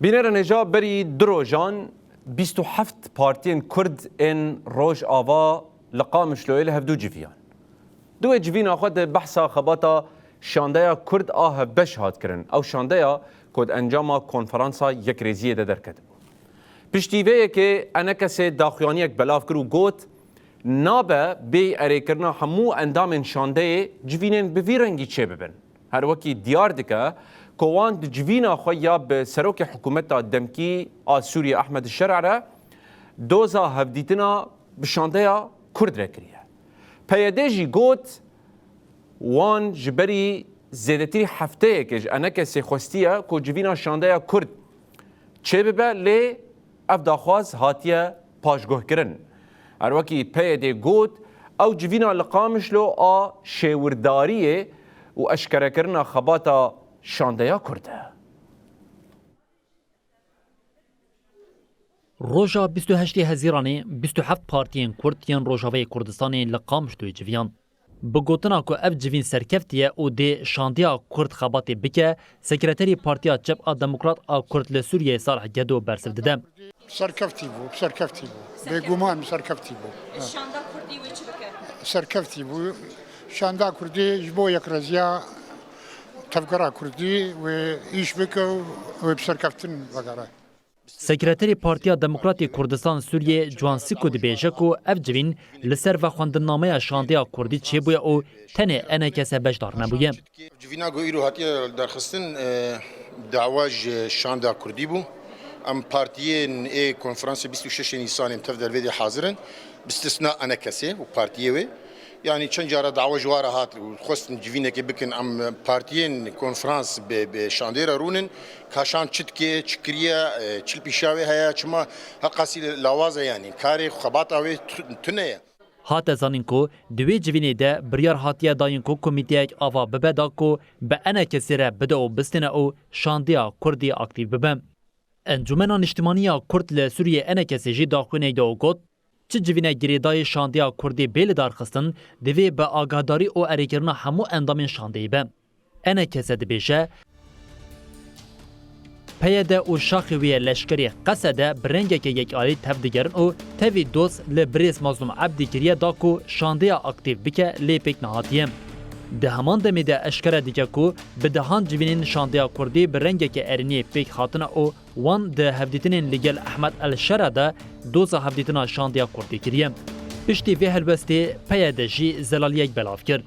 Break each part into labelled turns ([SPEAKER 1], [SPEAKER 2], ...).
[SPEAKER 1] بینر نجا بری دروجان 27 پارتین کرد ان روج آوا لقامش لویل هفدو جویان دو جوین خود بحثا خباتا شاندایا کرد آه بش هات کرن او شاندایا کد انجام کنفرانسا یک ریزیه ده درکد پشتیوه که انا کسی داخیانی یک بلاف کرو گوت نابه بی اری کرنا همو اندام شانده جوینن بویرنگی چه ببن هر وکی دیار دکه کوان جوینا خویا به سروک حکومت دمکی سوریه احمد الشرعره دوزا هفدیتنا بشانده کرد رکریه پیاده جی گوت وان جبری زیدتری هفته که انا کسی خوستیه که جوینا شانده کرد چه ببه لی افداخواز هاتیه پاشگوه کرن هر وکی پیاده گوت او جوینا لقامش لو شیورداریه و اشکره کرنا خباتا شاندیا کرده.
[SPEAKER 2] روژا 28 هزیرانی 27 پارتین کردین روژاوی کردستان لقامش دوی جویان. بگوتنا که اف جوین سرکفتیه او ده شاندیا کرد خباتی بکه سکرتری پارتیا چپ دموکرات کرد لسوریه صالح گدو برسف ددم.
[SPEAKER 3] سرکفتی بو بگومان سرکفتی بو.
[SPEAKER 4] شاندا کردی و چی بکه؟
[SPEAKER 3] سرکفتی بو شاندا کردی جبو یک رزیا تفکر کردی و ایش بکه و بسرکفتن وگره.
[SPEAKER 2] سکرتری پارتیا دموکراتی کردستان سوریه جوانسی کد بیشه کو اف جوین لسر و خواندنامه شاندیا کردی چه بویا او تنه انه کسه بجدار نبویه.
[SPEAKER 5] جوینا گو ایرو هاتی درخستن دعواج شاندا کردی بو. ام پارتیین ای کنفرانس 26 نیسان تفضل ویدی حاضرن باستثناء انا کسی و پارتیه يعني چند جاره دعوه جواره هات خواستن جوینه که بکن ام پارتیین کنفرانس به شاندیرا رونن کاشان چتکه چکریه چل پیشاوی هیا چما حقاسی لوازه یعنی کاری خبات اوی تنه
[SPEAKER 2] هات زانین کو دوی جوینه ده بریار هاتیه داین کو کمیته آوا ببدا کو به انا کسی را بده و بستنه او شاندیا کردی اکتیو ببم انجمن اجتماعی کرد لسوریه انا کسی جی داخونه دو گوت چه جوینه گریدای شاندیا کردی بیل دارخستن دوی به آگاهداری او اریکرنا همو اندام شاندی به انا کسی دبیشه پیاده او شاخوی لشکری قصده برنگه که یک آلی تفدیگرن او تاوی دوست لبریز مظلوم عبدی کریه داکو شاندیا اکتیو بکه لیپک نهاتیم ده همان دمیده اشکره دیگه کو به دهان جوینین شاندیا کردی برنگه که ارینی پیک خاطنه او وان ده هفدیتنین لگل احمد الشرده دوزا هفدیتنا شاندیا کردی کریم پشتی وی هلوستی پیاده جی زلالیک بلاف کرد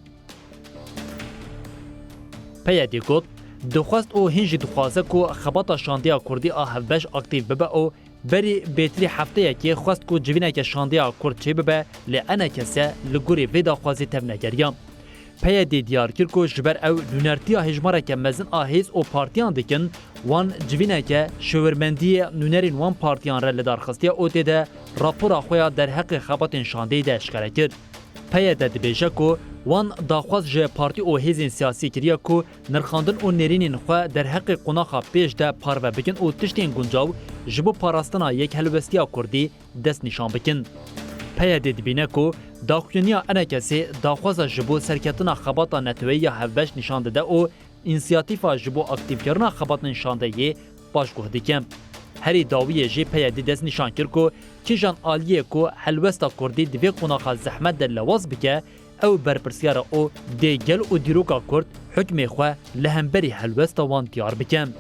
[SPEAKER 2] پیادی گفت دخواست او هنجی دخوازه کو خباتا شاندیا کردی هفبش اکتیو ببه او بری بیتری هفته یکی خواست کو جوینه که شاندیا کرد چه ببه لعنه کسه لگوری ویدا خوازی تبنگریم پیادی دیار کرد که جبر او نونرتیا هجماره که مزن آهیز او پارتیان دکن وان جوینه که شورمندی نونرین وان پارتیان را لدارخستی او دیده راپورا خویا در حق خبات شانده ده اشکره کرد. پیاده دبیجه که وان داخواست جه پارتی او هیزین سیاسی کریه که نرخاندن او نرینین خواه در حق قناخا پیش ده پارو بکن او تشتین گنجاو جبو پاراستنا یک هلوستیا کردی دست نشان بکن. پیاده دبینه که داخونیا انا کسی داخواست جبو سرکتنا خباتا نتوی هفبش نشانده ده او انسیاتیفا جبو اکتیو کرنا خبات نشانده یه باشگوه دیکم. هری داویه جی پیاده دست نشان کرد که کیجان آلیه که حلوستا کردی دوی قناخا زحمت در لواز بکه او برپرسیار او دیگل و دیروکا کرد حکم خواه لهمبری حلوستا وان تیار بکم.